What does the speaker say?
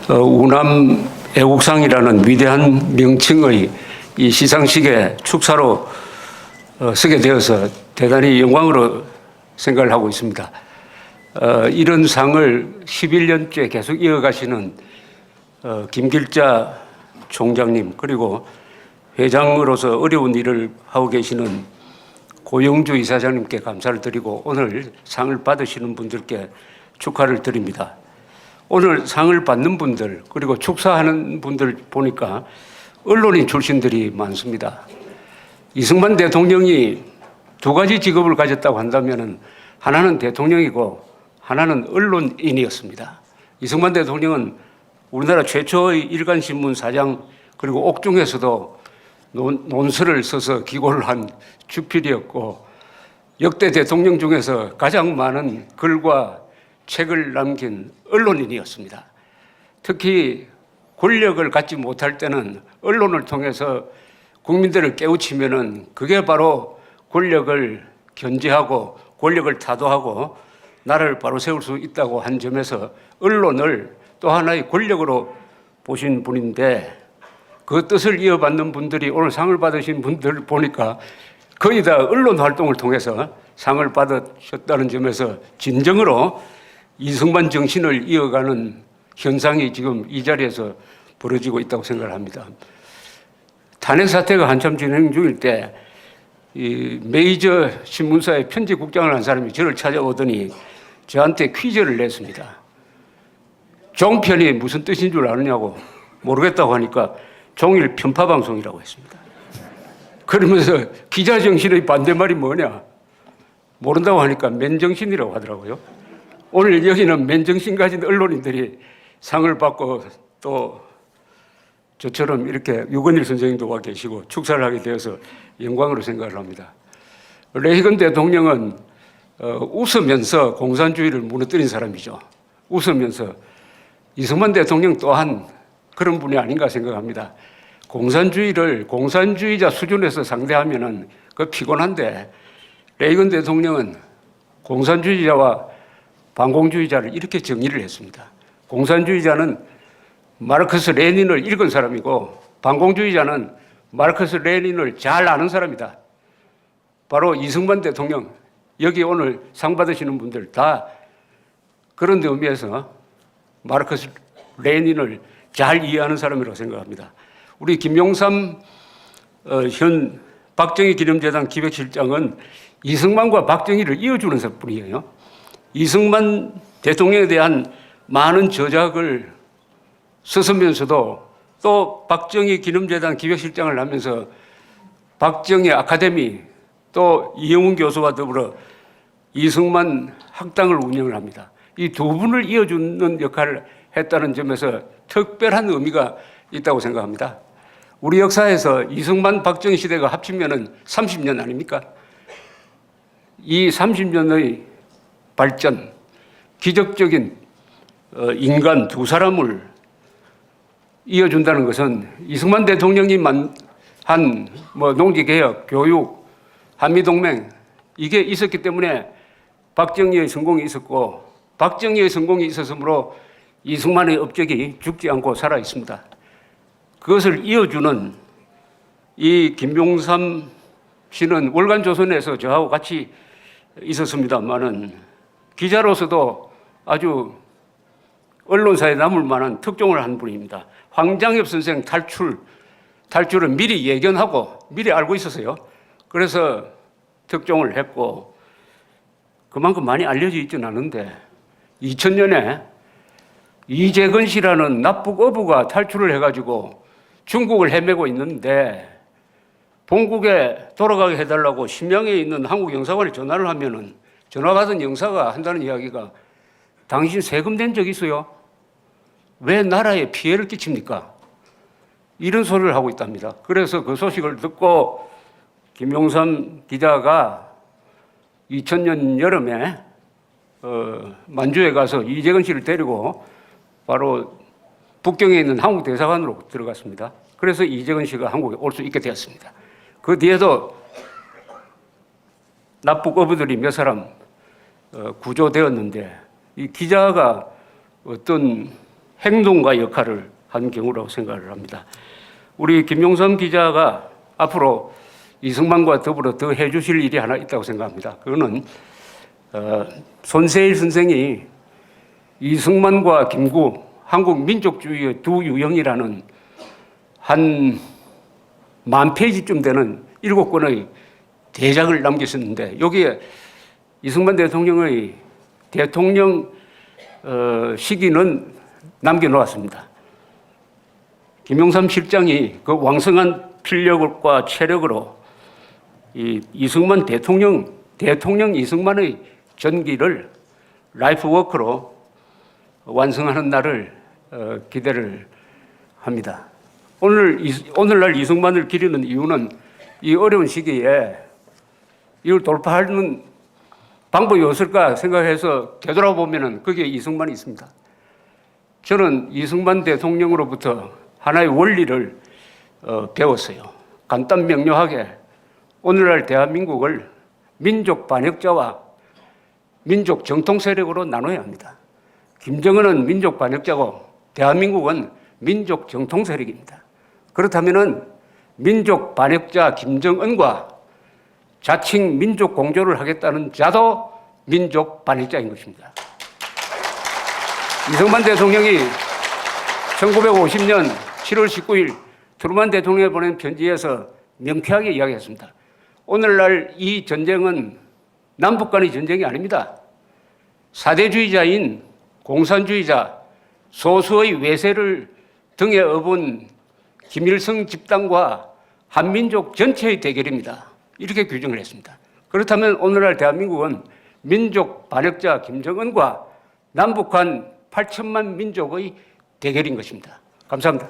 우남 애국상이라는 위대한 명칭의 이 시상식에 축사로 서게 되어서 대단히 영광으로 생각을 하고 있습니다. 이런 상을 11년째 계속 이어가시는 김길자 총장님, 그리고 회장으로서 어려운 일을 하고 계시는 고영주 이사장님께 감사를 드리고 오늘 상을 받으시는 분들께 축하를 드립니다. 오늘 상을 받는 분들, 그리고 축사하는 분들 보니까 언론인 출신들이 많습니다. 이승만 대통령이 두 가지 직업을 가졌다고 한다면 하나는 대통령이고 하나는 언론인이었습니다. 이승만 대통령은 우리나라 최초의 일간신문 사장, 그리고 옥중에서도 논설을 써서 기고를 한 주필이었고, 역대 대통령 중에서 가장 많은 글과 책을 남긴 언론인이었습니다. 특히 권력을 갖지 못할 때는 언론을 통해서 국민들을 깨우치면은 그게 바로 권력을 견제하고 권력을 타도하고 나라를 바로 세울 수 있다고 한 점에서 언론을 또 하나의 권력으로 보신 분인데, 그 뜻을 이어받는 분들이 오늘 상을 받으신 분들 보니까 거의 다 언론 활동을 통해서 상을 받으셨다는 점에서 진정으로 이승만 정신을 이어가는 현상이 지금 이 자리에서 벌어지고 있다고 생각을 합니다. 탄핵 사태가 한참 진행 중일 때 이 메이저 신문사의 편집국장을 한 사람이 저를 찾아오더니 저한테 퀴즈를 냈습니다. 종편이 무슨 뜻인 줄 아느냐고 모르겠다고 하니까 종일 편파방송이라고 했습니다. 그러면서 기자 정신의 반대말이 뭐냐? 모른다고 하니까 맨정신이라고 하더라고요. 오늘 여기는 맨정신 가진 언론인들이 상을 받고 또 저처럼 이렇게 유건일 선생님도 와 계시고 축사를 하게 되어서 영광으로 생각을 합니다. 레이건 대통령은 웃으면서 공산주의를 무너뜨린 사람이죠. 웃으면서. 이승만 대통령 또한 그런 분이 아닌가 생각합니다. 공산주의를 공산주의자 수준에서 상대하면은 그 피곤한데, 레이건 대통령은 공산주의자와 반공주의자를 이렇게 정의를 했습니다. 공산주의자는 마르크스 레닌을 읽은 사람이고 반공주의자는 마르크스 레닌을 잘 아는 사람이다. 바로 이승만 대통령, 여기 오늘 상 받으시는 분들 다 그런 의미에서 마르크스 레닌을 잘 이해하는 사람이라고 생각합니다. 우리 김용삼 현 박정희 기념재단 기획실장은 이승만과 박정희를 이어주는 분이에요. 이승만 대통령에 대한 많은 저작을 썼으면서도 또 박정희 기념재단 기획실장을 하면서 박정희 아카데미, 또 이영훈 교수와 더불어 이승만 학당을 운영을 합니다. 이 두 분을 이어주는 역할을 했다는 점에서 특별한 의미가 있다고 생각합니다. 우리 역사에서 이승만 박정희 시대가 합치면은 30년 아닙니까? 이 30년의 발전, 기적적인 인간 두 사람을 이어준다는 것은 이승만 대통령이 한 농지개혁, 교육, 한미동맹, 이게 있었기 때문에 박정희의 성공이 있었고, 박정희의 성공이 있었으므로 이승만의 업적이 죽지 않고 살아 있습니다. 그것을 이어주는 이 김용삼 씨는 월간조선에서 저하고 같이 있었습니다만은 기자로서도 아주 언론사에 남을 만한 특종을 한 분입니다. 황장엽 선생 탈출을 미리 예견하고 미리 알고 있었어요. 그래서 특종을 했고, 그만큼 많이 알려져 있지는 않은데 2000년에 이재근 씨라는 납북 어부가 탈출을 해가지고 중국을 헤매고 있는데 본국에 돌아가게 해달라고 심양에 있는 한국 영사관에 전화를 하면은 전화 받은 영사가 한다는 이야기가, 당신 세금 낸 적 있어요? 왜 나라에 피해를 끼칩니까? 이런 소리를 하고 있답니다. 그래서 그 소식을 듣고 김용삼 기자가 2000년 여름에 만주에 가서 이재근 씨를 데리고 바로 북경에 있는 한국 대사관으로 들어갔습니다. 그래서 이재근 씨가 한국에 올 수 있게 되었습니다. 그 뒤에도 납북 어부들이 몇 사람 구조되었는데, 이 기자가 어떤 행동과 역할을 한 경우라고 생각을 합니다. 우리 김용삼 기자가 앞으로 이승만과 더불어 더 해주실 일이 하나 있다고 생각합니다. 그거는 손세일 선생이 이승만과 김구, 한국 민족주의의 두 유형이라는 한 10,000페이지쯤 되는 7권의 대작을 남겼었는데 여기에 이승만 대통령의 대통령 시기는 남겨놓았습니다. 김용삼 실장이 그 왕성한 필력과 체력으로 이 이승만 대통령 이승만의 전기를 라이프 워크로 완성하는 날을 기대를 합니다. 오늘날 이승만을 기리는 이유는 이 어려운 시기에 이걸 돌파하는 방법이 없을까 생각해서 되돌아보면 거기에 이승만이 있습니다. 저는 이승만 대통령으로부터 하나의 원리를 배웠어요. 간단 명료하게 오늘날 대한민국을 민족 반역자와 민족 정통 세력으로 나눠야 합니다. 김정은은 민족 반역자고 대한민국은 민족 정통 세력입니다. 그렇다면 민족 반역자 김정은과 자칭 민족 공조를 하겠다는 자도 민족 반역자인 것입니다. 이승만 대통령이 1950년 7월 19일 트루만 대통령에 보낸 편지에서 명쾌하게 이야기했습니다. 오늘날 이 전쟁은 남북 간의 전쟁이 아닙니다. 사대주의자인 공산주의자 소수의 외세를 등에 업은 김일성 집단과 한민족 전체의 대결입니다. 이렇게 규정을 했습니다. 그렇다면 오늘날 대한민국은 민족 반역자 김정은과 남북한 8천만 민족의 대결인 것입니다. 감사합니다.